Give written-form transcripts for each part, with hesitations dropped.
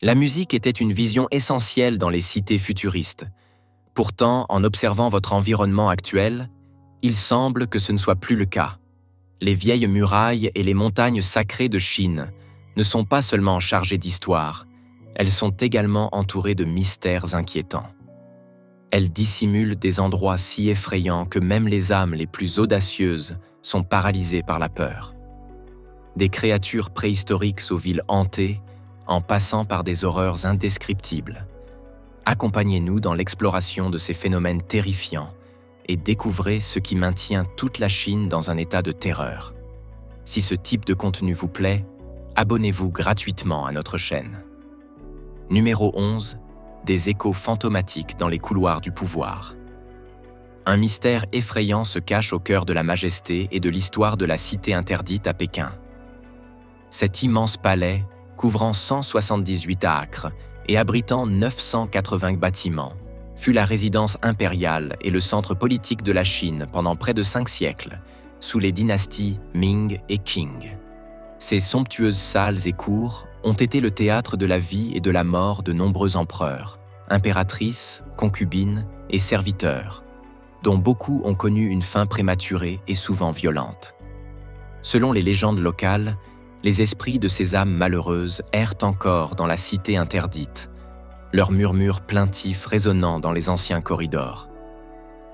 La musique était une vision essentielle dans les cités futuristes. Pourtant, en observant votre environnement actuel, il semble que ce ne soit plus le cas. Les vieilles murailles et les montagnes sacrées de Chine ne sont pas seulement chargées d'histoire, elles sont également entourées de mystères inquiétants. Elles dissimulent des endroits si effrayants que même les âmes les plus audacieuses sont paralysées par la peur. Des créatures préhistoriques aux villes hantées, en passant par des horreurs indescriptibles. Accompagnez-nous dans l'exploration de ces phénomènes terrifiants et découvrez ce qui maintient toute la Chine dans un état de terreur. Si ce type de contenu vous plaît, abonnez-vous gratuitement à notre chaîne. Numéro 11. Des échos fantomatiques dans les couloirs du pouvoir. Un mystère effrayant se cache au cœur de la majesté et de l'histoire de la cité interdite à Pékin. Cet immense palais, couvrant 178 acres et abritant 980 bâtiments, fut la résidence impériale et le centre politique de la Chine pendant près de 5 siècles, sous les dynasties Ming et Qing. Ces somptueuses salles et cours ont été le théâtre de la vie et de la mort de nombreux empereurs, impératrices, concubines et serviteurs, dont beaucoup ont connu une fin prématurée et souvent violente. Selon les légendes locales, les esprits de ces âmes malheureuses errent encore dans la cité interdite, leurs murmures plaintifs résonnant dans les anciens corridors.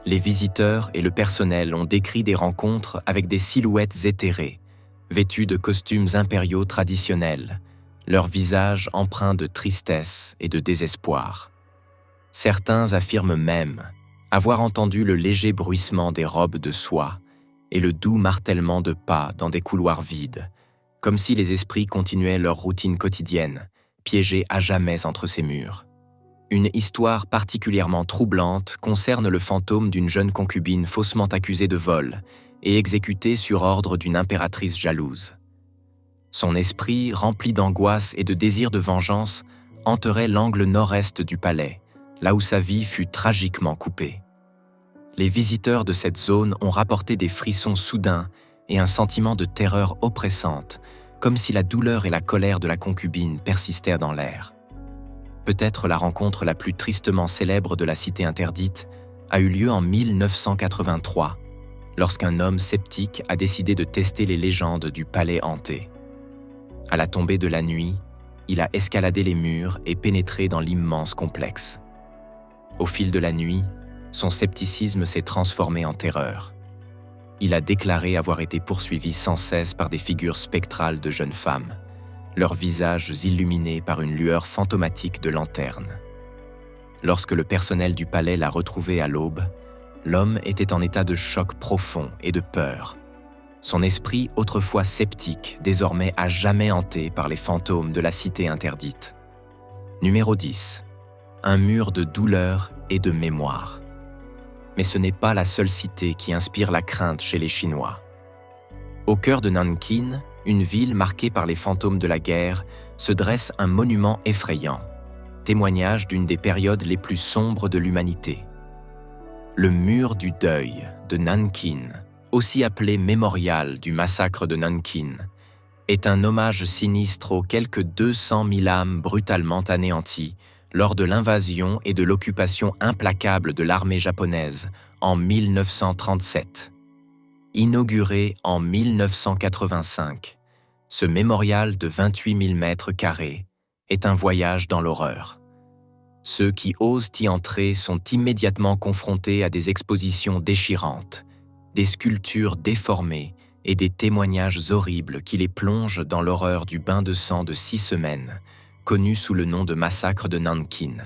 Les visiteurs et le personnel ont décrit des rencontres avec des silhouettes éthérées, vêtues de costumes impériaux traditionnels, leurs visages empreints de tristesse et de désespoir. Certains affirment même avoir entendu le léger bruissement des robes de soie et le doux martèlement de pas dans des couloirs vides, comme si les esprits continuaient leur routine quotidienne, piégés à jamais entre ces murs. Une histoire particulièrement troublante concerne le fantôme d'une jeune concubine faussement accusée de vol et exécutée sur ordre d'une impératrice jalouse. Son esprit, rempli d'angoisse et de désir de vengeance, hanterait l'angle nord-est du palais, là où sa vie fut tragiquement coupée. Les visiteurs de cette zone ont rapporté des frissons soudains et un sentiment de terreur oppressante, comme si la douleur et la colère de la concubine persistèrent dans l'air. Peut-être la rencontre la plus tristement célèbre de la cité interdite a eu lieu en 1983, lorsqu'un homme sceptique a décidé de tester les légendes du palais hanté. À la tombée de la nuit, il a escaladé les murs et pénétré dans l'immense complexe. Au fil de la nuit, son scepticisme s'est transformé en terreur. Il a déclaré avoir été poursuivi sans cesse par des figures spectrales de jeunes femmes, leurs visages illuminés par une lueur fantomatique de lanterne. Lorsque le personnel du palais l'a retrouvé à l'aube, l'homme était en état de choc profond et de peur. Son esprit, autrefois sceptique, désormais à jamais hanté par les fantômes de la cité interdite. Numéro 10. Un mur de douleur et de mémoire. Mais ce n'est pas la seule cité qui inspire la crainte chez les Chinois. Au cœur de Nankin, une ville marquée par les fantômes de la guerre, se dresse un monument effrayant, témoignage d'une des périodes les plus sombres de l'humanité. Le mur du deuil de Nankin, aussi appelé mémorial du massacre de Nankin, est un hommage sinistre aux quelques 200 000 âmes brutalement anéanties lors de l'invasion et de l'occupation implacable de l'armée japonaise en 1937. Inauguré en 1985, ce mémorial de 28 000 mètres carrés est un voyage dans l'horreur. Ceux qui osent y entrer sont immédiatement confrontés à des expositions déchirantes, des sculptures déformées et des témoignages horribles qui les plongent dans l'horreur du bain de sang de 6 semaines, connu sous le nom de massacre de Nankin.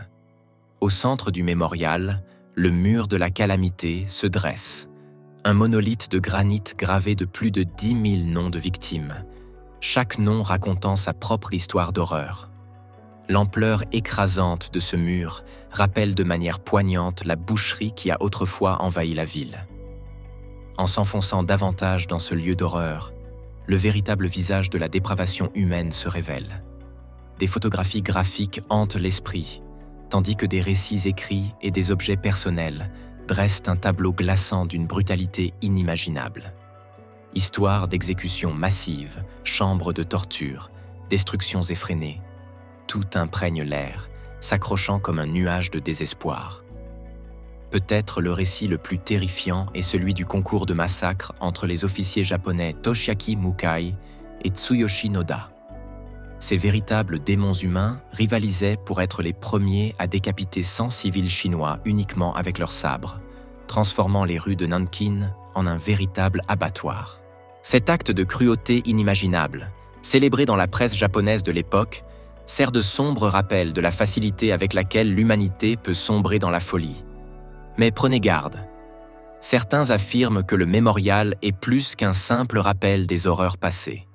Au centre du mémorial, le mur de la calamité se dresse, un monolithe de granit gravé de plus de 10 000 noms de victimes, chaque nom racontant sa propre histoire d'horreur. L'ampleur écrasante de ce mur rappelle de manière poignante la boucherie qui a autrefois envahi la ville. En s'enfonçant davantage dans ce lieu d'horreur, le véritable visage de la dépravation humaine se révèle. Des photographies graphiques hantent l'esprit, tandis que des récits écrits et des objets personnels dressent un tableau glaçant d'une brutalité inimaginable. Histoires d'exécutions massives, chambres de torture, destructions effrénées. tout imprègne l'air, s'accrochant comme un nuage de désespoir. Peut-être le récit le plus terrifiant est celui du concours de massacre entre les officiers japonais Toshiaki Mukai et Tsuyoshi Noda. Ces véritables démons humains rivalisaient pour être les premiers à décapiter 100 civils chinois uniquement avec leurs sabres, transformant les rues de Nankin en un véritable abattoir. Cet acte de cruauté inimaginable, célébré dans la presse japonaise de l'époque, sert de sombre rappel de la facilité avec laquelle l'humanité peut sombrer dans la folie. Mais prenez garde. Certains affirment que le mémorial est plus qu'un simple rappel des horreurs passées.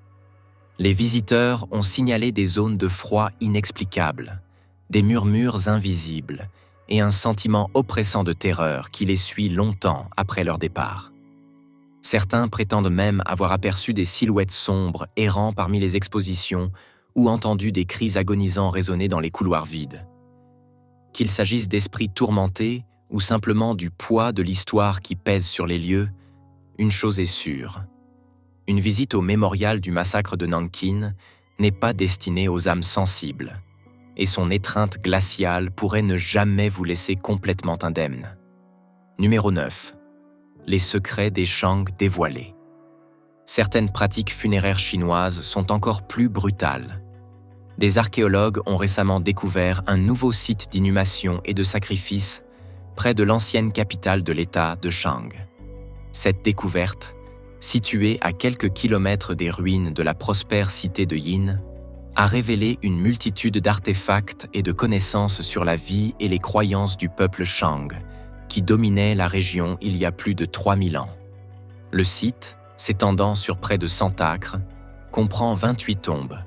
Les visiteurs ont signalé des zones de froid inexplicables, des murmures invisibles et un sentiment oppressant de terreur qui les suit longtemps après leur départ. Certains prétendent même avoir aperçu des silhouettes sombres errant parmi les expositions ou entendu des cris agonisants résonner dans les couloirs vides. Qu'il s'agisse d'esprits tourmentés ou simplement du poids de l'histoire qui pèse sur les lieux, une chose est sûre. Une visite au mémorial du massacre de Nankin n'est pas destinée aux âmes sensibles, et son étreinte glaciale pourrait ne jamais vous laisser complètement indemne. Numéro 9. Les secrets des Shang dévoilés. Certaines pratiques funéraires chinoises sont encore plus brutales. Des archéologues ont récemment découvert un nouveau site d'inhumation et de sacrifice près de l'ancienne capitale de l'État de Shang. Cette découverte, située à quelques kilomètres des ruines de la prospère cité de Yin, a révélé une multitude d'artefacts et de connaissances sur la vie et les croyances du peuple Shang, qui dominait la région il y a plus de 3000 ans. Le site, s'étendant sur près de 100 acres, comprend 28 tombes.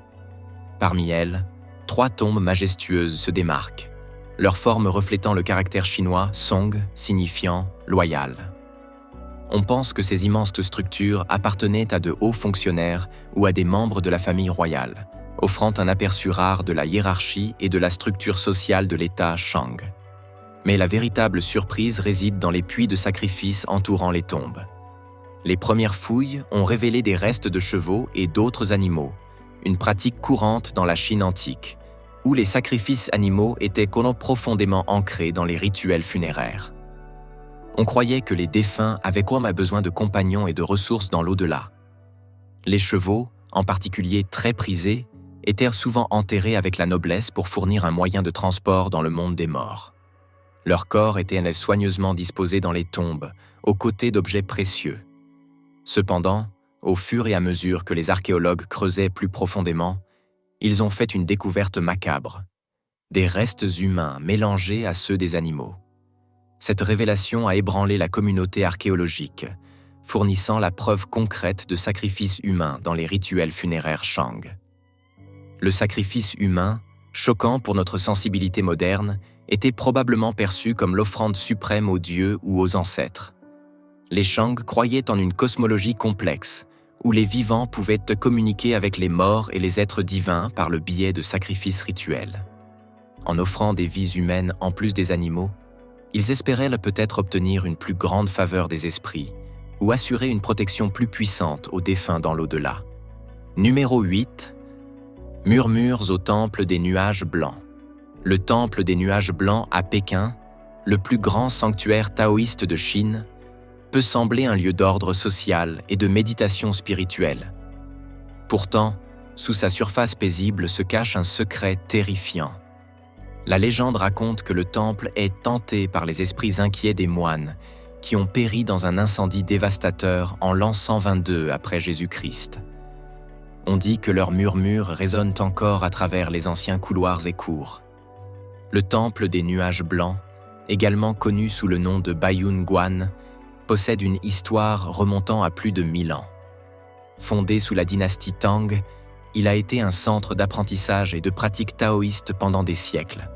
Parmi elles, 3 tombes majestueuses se démarquent, leur forme reflétant le caractère chinois Song, signifiant « loyal ». On pense que ces immenses structures appartenaient à de hauts fonctionnaires ou à des membres de la famille royale, offrant un aperçu rare de la hiérarchie et de la structure sociale de l'État Shang. Mais la véritable surprise réside dans les puits de sacrifice entourant les tombes. Les premières fouilles ont révélé des restes de chevaux et d'autres animaux, une pratique courante dans la Chine antique, où les sacrifices animaux étaient profondément ancrés dans les rituels funéraires. On croyait que les défunts avaient besoin de compagnons et de ressources dans l'au-delà. Les chevaux, en particulier très prisés, étaient souvent enterrés avec la noblesse pour fournir un moyen de transport dans le monde des morts. Leurs corps étaient soigneusement disposés dans les tombes, aux côtés d'objets précieux. Cependant, au fur et à mesure que les archéologues creusaient plus profondément, ils ont fait une découverte macabre, des restes humains mélangés à ceux des animaux. Cette révélation a ébranlé la communauté archéologique, fournissant la preuve concrète de sacrifices humains dans les rituels funéraires Shang. Le sacrifice humain, choquant pour notre sensibilité moderne, était probablement perçu comme l'offrande suprême aux dieux ou aux ancêtres. Les Shang croyaient en une cosmologie complexe, où les vivants pouvaient communiquer avec les morts et les êtres divins par le biais de sacrifices rituels. En offrant des vies humaines en plus des animaux, ils espéraient peut-être obtenir une plus grande faveur des esprits ou assurer une protection plus puissante aux défunts dans l'au-delà. Numéro 8. Murmures au temple des nuages blancs. Le temple des nuages blancs à Pékin, le plus grand sanctuaire taoïste de Chine, peut sembler un lieu d'ordre social et de méditation spirituelle. Pourtant, sous sa surface paisible se cache un secret terrifiant. La légende raconte que le temple est hanté par les esprits inquiets des moines qui ont péri dans un incendie dévastateur en l'an 122 après Jésus-Christ. On dit que leurs murmures résonnent encore à travers les anciens couloirs et cours. Le temple des nuages blancs, également connu sous le nom de Baiyun Guan, possède une histoire remontant à plus de 1000 ans. Fondé sous la dynastie Tang, il a été un centre d'apprentissage et de pratiques taoïstes pendant des siècles.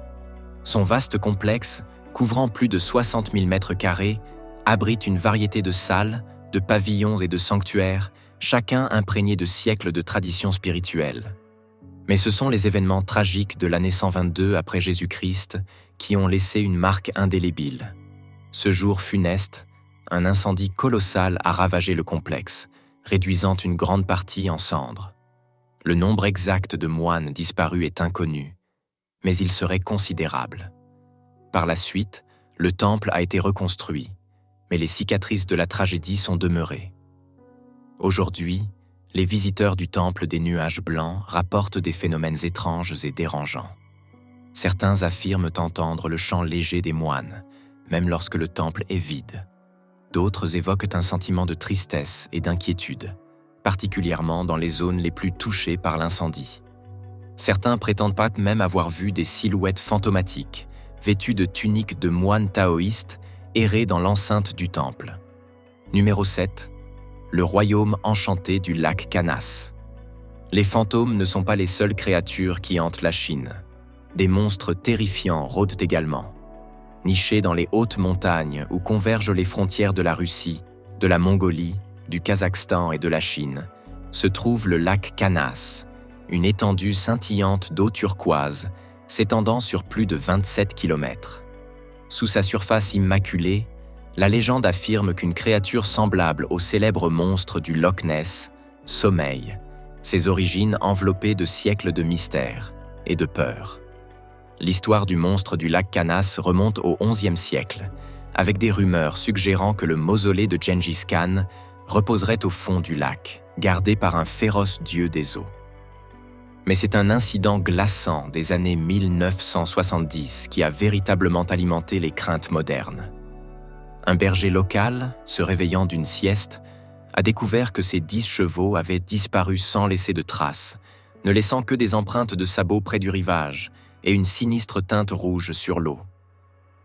Son vaste complexe, couvrant plus de 60 000 mètres carrés, abrite une variété de salles, de pavillons et de sanctuaires, chacun imprégné de siècles de traditions spirituelles. Mais ce sont les événements tragiques de l'année 122 après Jésus-Christ qui ont laissé une marque indélébile. Ce jour funeste, un incendie colossal a ravagé le complexe, réduisant une grande partie en cendres. Le nombre exact de moines disparus est inconnu, mais il serait considérable. Par la suite, le temple a été reconstruit, mais les cicatrices de la tragédie sont demeurées. Aujourd'hui, les visiteurs du temple des nuages blancs rapportent des phénomènes étranges et dérangeants. Certains affirment entendre le chant léger des moines, même lorsque le temple est vide. D'autres évoquent un sentiment de tristesse et d'inquiétude, particulièrement dans les zones les plus touchées par l'incendie. Certains prétendent même avoir vu des silhouettes fantomatiques, vêtues de tuniques de moines taoïstes, errer dans l'enceinte du temple. Numéro 7. Le royaume enchanté du lac Kanas. Les fantômes ne sont pas les seules créatures qui hantent la Chine. Des monstres terrifiants rôdent également. Nichés dans les hautes montagnes où convergent les frontières de la Russie, de la Mongolie, du Kazakhstan et de la Chine, se trouve le lac Kanas, une étendue scintillante d'eau turquoise s'étendant sur plus de 27 km. Sous sa surface immaculée, la légende affirme qu'une créature semblable au célèbre monstre du Loch Ness sommeille, ses origines enveloppées de siècles de mystère et de peur. L'histoire du monstre du lac Kanas remonte au XIe siècle, avec des rumeurs suggérant que le mausolée de Gengis Khan reposerait au fond du lac, gardé par un féroce dieu des eaux. Mais c'est un incident glaçant des années 1970 qui a véritablement alimenté les craintes modernes. Un berger local, se réveillant d'une sieste, a découvert que ses 10 chevaux avaient disparu sans laisser de traces, ne laissant que des empreintes de sabots près du rivage et une sinistre teinte rouge sur l'eau.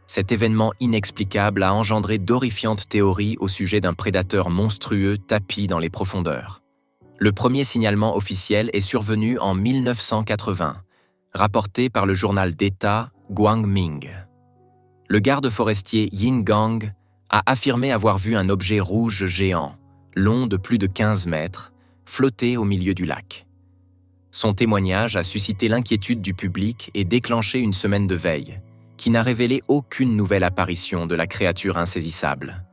Cet événement inexplicable a engendré d'horrifiantes théories au sujet d'un prédateur monstrueux tapi dans les profondeurs. Le premier signalement officiel est survenu en 1980, rapporté par le journal d'État Guangming. Le garde forestier Yin Gang a affirmé avoir vu un objet rouge géant, long de plus de 15 mètres, flotter au milieu du lac. Son témoignage a suscité l'inquiétude du public et déclenché une semaine de veille, qui n'a révélé aucune nouvelle apparition de la créature insaisissable.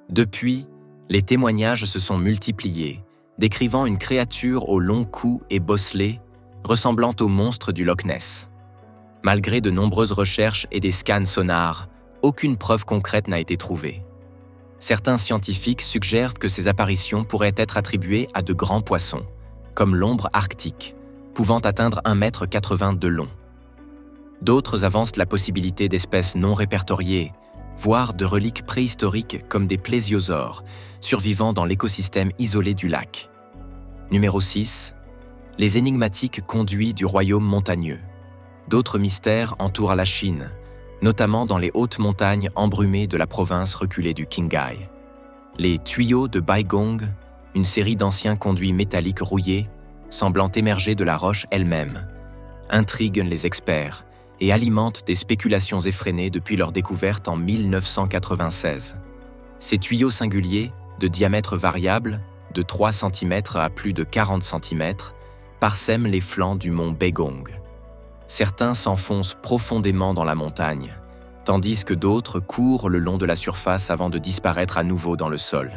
Depuis, les témoignages se sont multipliés, décrivant une créature au long cou et bosselé, ressemblant au monstre du Loch Ness. Malgré de nombreuses recherches et des scans sonars, aucune preuve concrète n'a été trouvée. Certains scientifiques suggèrent que ces apparitions pourraient être attribuées à de grands poissons, comme l'ombre arctique, pouvant atteindre 1,80 m de long. D'autres avancent la possibilité d'espèces non répertoriées, voire de reliques préhistoriques comme des plésiosaures, survivant dans l'écosystème isolé du lac. Numéro 6. Les énigmatiques conduits du royaume montagneux. D'autres mystères entourent la Chine, notamment dans les hautes montagnes embrumées de la province reculée du Qinghai. Les tuyaux de Baigong, une série d'anciens conduits métalliques rouillés, semblant émerger de la roche elle-même, intriguent les experts et alimentent des spéculations effrénées depuis leur découverte en 1996. Ces tuyaux singuliers, de diamètre variable, de 3 cm à plus de 40 cm, parsèment les flancs du mont Baigong. Certains s'enfoncent profondément dans la montagne, tandis que d'autres courent le long de la surface avant de disparaître à nouveau dans le sol.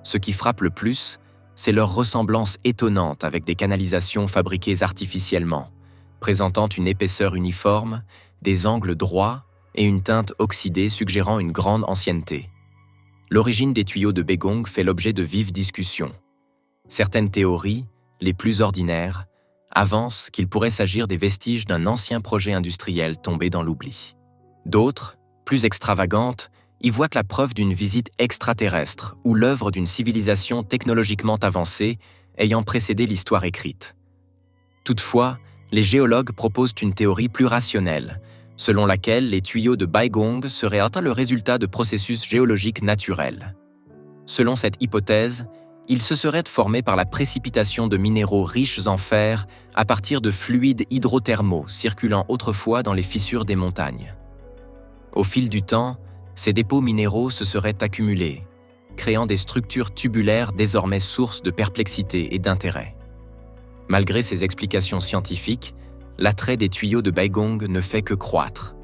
Ce qui frappe le plus, c'est leur ressemblance étonnante avec des canalisations fabriquées artificiellement, présentant une épaisseur uniforme, des angles droits et une teinte oxydée suggérant une grande ancienneté. L'origine des tuyaux de Baigong fait l'objet de vives discussions. Certaines théories, les plus ordinaires, avancent qu'il pourrait s'agir des vestiges d'un ancien projet industriel tombé dans l'oubli. D'autres, plus extravagantes, y voient la preuve d'une visite extraterrestre ou l'œuvre d'une civilisation technologiquement avancée ayant précédé l'histoire écrite. Toutefois, les géologues proposent une théorie plus rationnelle, selon laquelle les tuyaux de Baigong seraient le résultat de processus géologiques naturels. Selon cette hypothèse, ils se seraient formés par la précipitation de minéraux riches en fer à partir de fluides hydrothermaux circulant autrefois dans les fissures des montagnes. Au fil du temps, ces dépôts minéraux se seraient accumulés, créant des structures tubulaires désormais sources de perplexité et d'intérêt. Malgré ces explications scientifiques, l'attrait des tuyaux de Baigong ne fait que croître.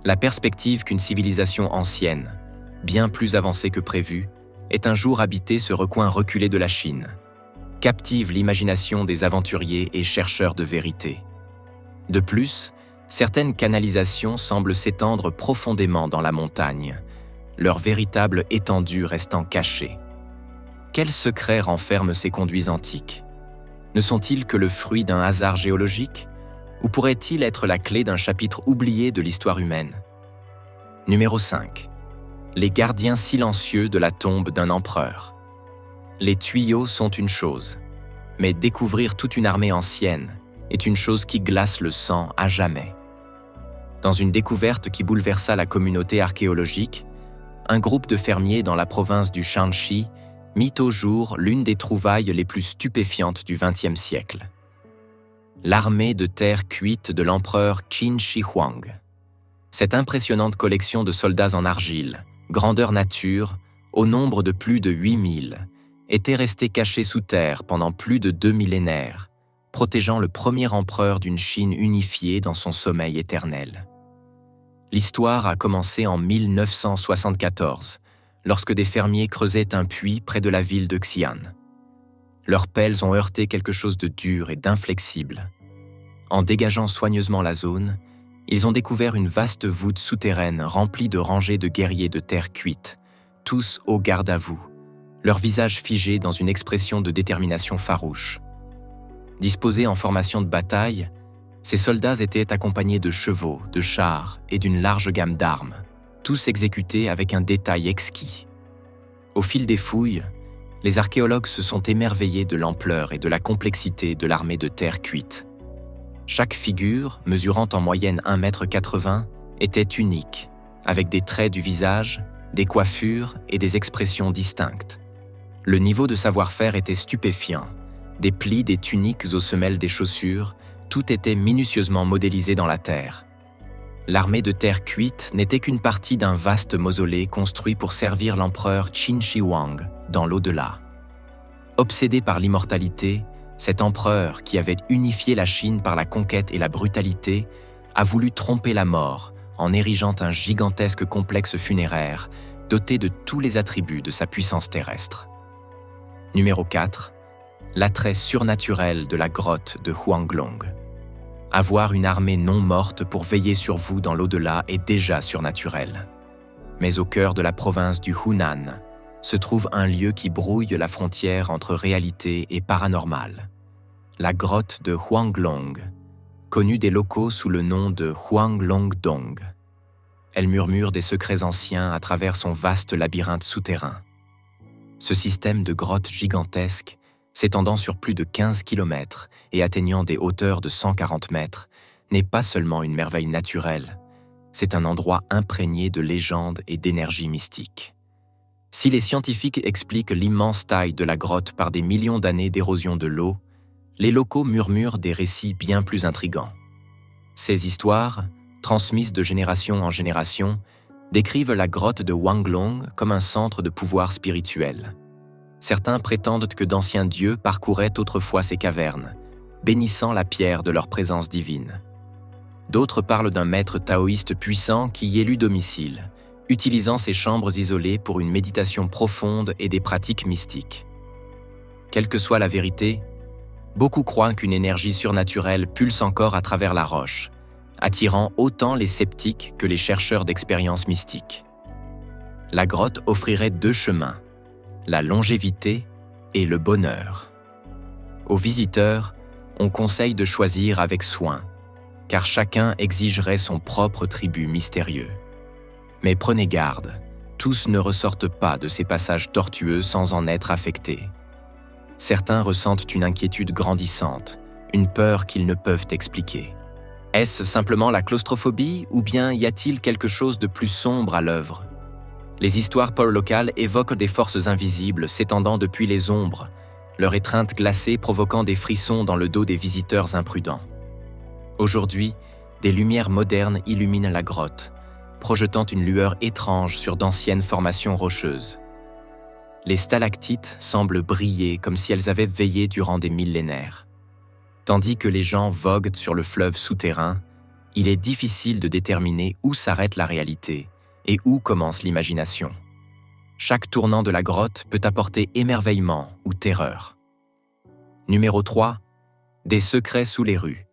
La perspective qu'une civilisation ancienne, bien plus avancée que prévu, ait un jour habité ce recoin reculé de la Chine, captive l'imagination des aventuriers et chercheurs de vérité. De plus, certaines canalisations semblent s'étendre profondément dans la montagne, leur véritable étendue restant cachée. Quels secrets renferment ces conduits antiques? Ne sont-ils que le fruit d'un hasard géologique? Ou pourraient-ils être la clé d'un chapitre oublié de l'histoire humaine? Numéro 5. Les gardiens silencieux de la tombe d'un empereur. Les tuyaux sont une chose, mais découvrir toute une armée ancienne est une chose qui glace le sang à jamais. Dans une découverte qui bouleversa la communauté archéologique, un groupe de fermiers dans la province du Shanxi mit au jour l'une des trouvailles les plus stupéfiantes du XXe siècle. L'armée de terre cuite de l'empereur Qin Shi Huang. Cette impressionnante collection de soldats en argile, grandeur nature, au nombre de plus de 8000, était restée cachée sous terre pendant plus de 2 millénaires, protégeant le premier empereur d'une Chine unifiée dans son sommeil éternel. L'histoire a commencé en 1974, lorsque des fermiers creusaient un puits près de la ville de Xi'an. Leurs pelles ont heurté quelque chose de dur et d'inflexible. En dégageant soigneusement la zone, ils ont découvert une vaste voûte souterraine remplie de rangées de guerriers de terre cuite, tous au garde à vous, leurs visages figés dans une expression de détermination farouche. Disposés en formation de bataille, ces soldats étaient accompagnés de chevaux, de chars et d'une large gamme d'armes, tous exécutés avec un détail exquis. Au fil des fouilles, les archéologues se sont émerveillés de l'ampleur et de la complexité de l'armée de terre cuite. Chaque figure, mesurant en moyenne 1,80 m, était unique, avec des traits du visage, des coiffures et des expressions distinctes. Le niveau de savoir-faire était stupéfiant. Des plis des tuniques aux semelles des chaussures, tout était minutieusement modélisé dans la terre. L'armée de terre cuite n'était qu'une partie d'un vaste mausolée construit pour servir l'empereur Qin Shi Huang dans l'au-delà. Obsédé par l'immortalité, cet empereur, qui avait unifié la Chine par la conquête et la brutalité, a voulu tromper la mort en érigeant un gigantesque complexe funéraire doté de tous les attributs de sa puissance terrestre. Numéro 4. L'attrait surnaturel de la grotte de Huanglong. Avoir une armée non morte pour veiller sur vous dans l'au-delà est déjà surnaturel. Mais au cœur de la province du Hunan se trouve un lieu qui brouille la frontière entre réalité et paranormal. La grotte de Huanglong, connue des locaux sous le nom de Huanglongdong. Elle murmure des secrets anciens à travers son vaste labyrinthe souterrain. Ce système de grottes gigantesques, s'étendant sur plus de 15 km et atteignant des hauteurs de 140 mètres, n'est pas seulement une merveille naturelle, c'est un endroit imprégné de légendes et d'énergie mystique. Si les scientifiques expliquent l'immense taille de la grotte par des millions d'années d'érosion de l'eau, les locaux murmurent des récits bien plus intrigants. Ces histoires, transmises de génération en génération, décrivent la grotte de Huanglong comme un centre de pouvoir spirituel. Certains prétendent que d'anciens dieux parcouraient autrefois ces cavernes, bénissant la pierre de leur présence divine. D'autres parlent d'un maître taoïste puissant qui y élut domicile, utilisant ces chambres isolées pour une méditation profonde et des pratiques mystiques. Quelle que soit la vérité, beaucoup croient qu'une énergie surnaturelle pulse encore à travers la roche, attirant autant les sceptiques que les chercheurs d'expériences mystiques. La grotte offrirait 2 chemins, la longévité et le bonheur. Aux visiteurs, on conseille de choisir avec soin, car chacun exigerait son propre tribut mystérieux. Mais prenez garde, tous ne ressortent pas de ces passages tortueux sans en être affectés. Certains ressentent une inquiétude grandissante, une peur qu'ils ne peuvent expliquer. Est-ce simplement la claustrophobie ou bien y a-t-il quelque chose de plus sombre à l'œuvre? Les histoires locales évoquent des forces invisibles s'étendant depuis les ombres, leur étreinte glacée provoquant des frissons dans le dos des visiteurs imprudents. Aujourd'hui, des lumières modernes illuminent la grotte, projetant une lueur étrange sur d'anciennes formations rocheuses. Les stalactites semblent briller comme si elles avaient veillé durant des millénaires. Tandis que les gens voguent sur le fleuve souterrain, il est difficile de déterminer où s'arrête la réalité et où commence l'imagination. Chaque tournant de la grotte peut apporter émerveillement ou terreur. Numéro 3. Des secrets sous les rues.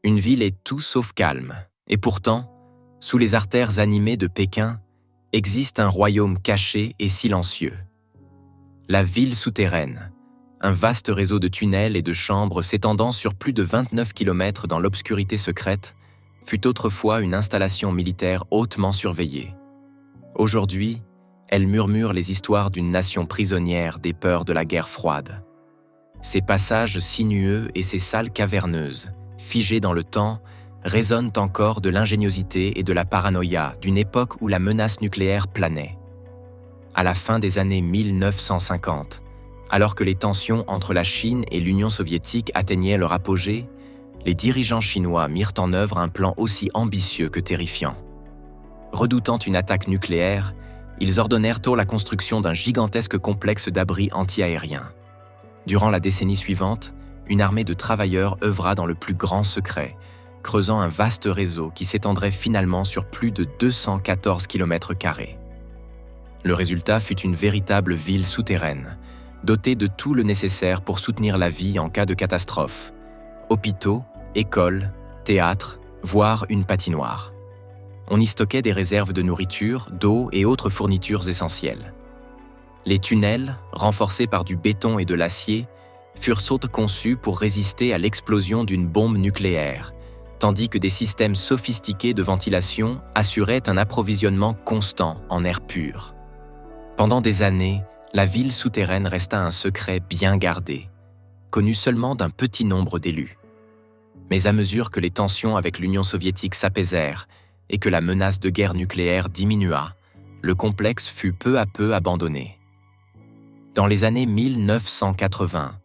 Une ville est tout sauf calme, et pourtant, sous les artères animées de Pékin, existe un royaume caché et silencieux. La ville souterraine, un vaste réseau de tunnels et de chambres s'étendant sur plus de 29 km dans l'obscurité secrète, fut autrefois une installation militaire hautement surveillée. Aujourd'hui, elle murmure les histoires d'une nation prisonnière des peurs de la guerre froide. Ses passages sinueux et ses salles caverneuses, figées dans le temps, résonnent encore de l'ingéniosité et de la paranoïa d'une époque où la menace nucléaire planait. À la fin des années 1950, alors que les tensions entre la Chine et l'Union soviétique atteignaient leur apogée, les dirigeants chinois mirent en œuvre un plan aussi ambitieux que terrifiant. Redoutant une attaque nucléaire, ils ordonnèrent tôt la construction d'un gigantesque complexe d'abris anti-aériens. Durant la décennie suivante, une armée de travailleurs œuvra dans le plus grand secret, creusant un vaste réseau qui s'étendrait finalement sur plus de 214 km². Le résultat fut une véritable ville souterraine, dotée de tout le nécessaire pour soutenir la vie en cas de catastrophe. Hôpitaux, écoles, théâtres, voire une patinoire. On y stockait des réserves de nourriture, d'eau et autres fournitures essentielles. Les tunnels, renforcés par du béton et de l'acier, furent conçus pour résister à l'explosion d'une bombe nucléaire, tandis que des systèmes sophistiqués de ventilation assuraient un approvisionnement constant en air pur. Pendant des années, la ville souterraine resta un secret bien gardé, connu seulement d'un petit nombre d'élus. Mais à mesure que les tensions avec l'Union soviétique s'apaisèrent et que la menace de guerre nucléaire diminua, le complexe fut peu à peu abandonné. Dans les années 1980,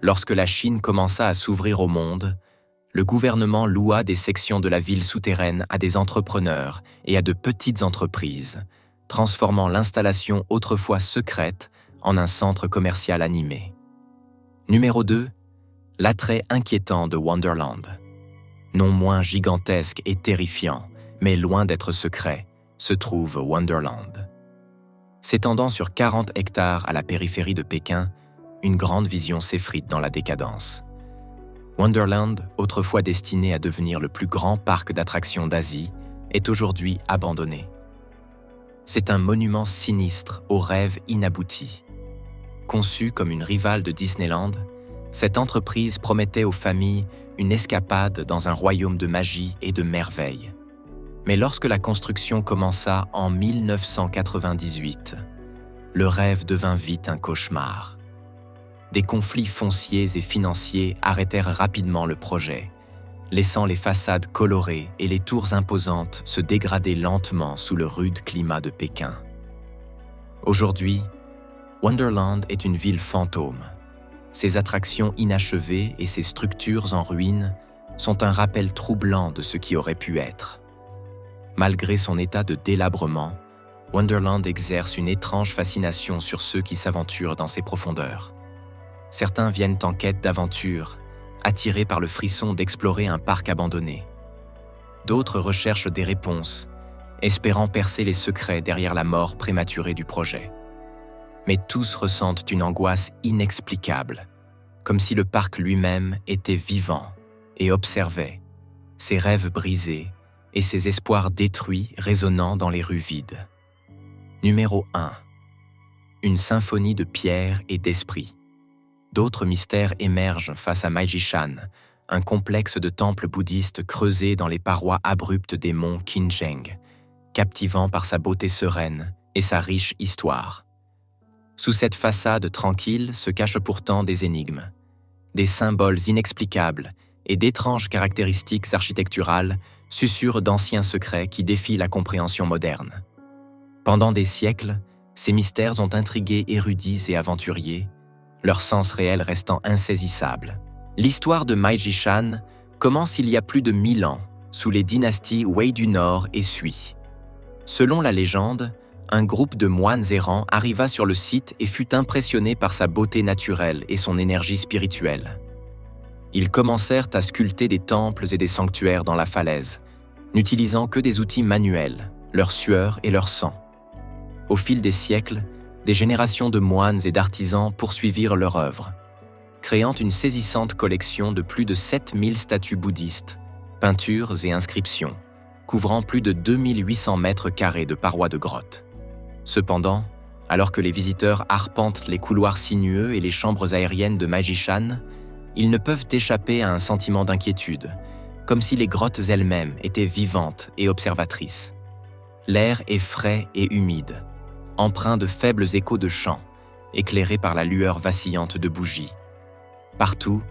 lorsque la Chine commença à s'ouvrir au monde, le gouvernement loua des sections de la ville souterraine à des entrepreneurs et à de petites entreprises, transformant l'installation autrefois secrète en un centre commercial animé. Numéro 2, l'attrait inquiétant de Wonderland. Non moins gigantesque et terrifiant, mais loin d'être secret, se trouve Wonderland. S'étendant sur 40 hectares à la périphérie de Pékin, une grande vision s'effrite dans la décadence. Wonderland, autrefois destiné à devenir le plus grand parc d'attractions d'Asie, est aujourd'hui abandonné. C'est un monument sinistre aux rêves inaboutis. Conçue comme une rivale de Disneyland, cette entreprise promettait aux familles une escapade dans un royaume de magie et de merveilles. Mais lorsque la construction commença en 1998, le rêve devint vite un cauchemar. Des conflits fonciers et financiers arrêtèrent rapidement le projet, laissant les façades colorées et les tours imposantes se dégrader lentement sous le rude climat de Pékin. Aujourd'hui, Wonderland est une ville fantôme. Ses attractions inachevées et ses structures en ruine sont un rappel troublant de ce qui aurait pu être. Malgré son état de délabrement, Wonderland exerce une étrange fascination sur ceux qui s'aventurent dans ses profondeurs. Certains viennent en quête d'aventure, attirés par le frisson d'explorer un parc abandonné. D'autres recherchent des réponses, espérant percer les secrets derrière la mort prématurée du projet. Mais tous ressentent une angoisse inexplicable, comme si le parc lui-même était vivant et observait, ses rêves brisés et ses espoirs détruits résonnant dans les rues vides. Numéro 1. Une symphonie de pierre et d'esprit. D'autres mystères émergent face à Maijishan, un complexe de temples bouddhistes creusés dans les parois abruptes des monts Qinzheng, captivant par sa beauté sereine et sa riche histoire. Sous cette façade tranquille se cachent pourtant des énigmes, des symboles inexplicables et d'étranges caractéristiques architecturales susurrent d'anciens secrets qui défient la compréhension moderne. Pendant des siècles, ces mystères ont intrigué érudits et aventuriers, leur sens réel restant insaisissable. L'histoire de Maijishan commence il y a plus de 1000 ans, sous les dynasties Wei du Nord et Sui. Selon la légende, un groupe de moines errants arriva sur le site et fut impressionné par sa beauté naturelle et son énergie spirituelle. Ils commencèrent à sculpter des temples et des sanctuaires dans la falaise, n'utilisant que des outils manuels, leur sueur et leur sang. Au fil des siècles, des générations de moines et d'artisans poursuivirent leur œuvre, créant une saisissante collection de plus de 7000 statues bouddhistes, peintures et inscriptions, couvrant plus de 2800 mètres carrés de parois de grottes. Cependant, alors que les visiteurs arpentent les couloirs sinueux et les chambres aériennes de Maijishan, ils ne peuvent échapper à un sentiment d'inquiétude, comme si les grottes elles-mêmes étaient vivantes et observatrices. L'air est frais et humide, empreint de faibles échos de chants, éclairé par la lueur vacillante de bougies. Partout,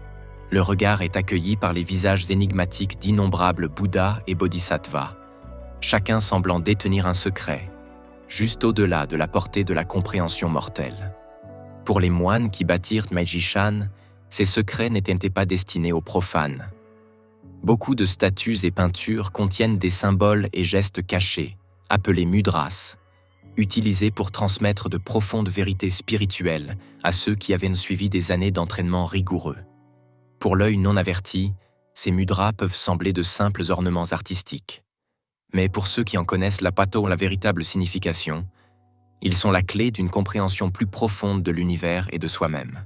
le regard est accueilli par les visages énigmatiques d'innombrables Bouddhas et Bodhisattvas, chacun semblant détenir un secret, juste au-delà de la portée de la compréhension mortelle. Pour les moines qui bâtirent Maijishan, ces secrets n'étaient pas destinés aux profanes. Beaucoup de statues et peintures contiennent des symboles et gestes cachés, appelés mudras, utilisés pour transmettre de profondes vérités spirituelles à ceux qui avaient suivi des années d'entraînement rigoureux. Pour l'œil non averti, ces mudras peuvent sembler de simples ornements artistiques. Mais pour ceux qui en connaissent la véritable signification, ils sont la clé d'une compréhension plus profonde de l'univers et de soi-même.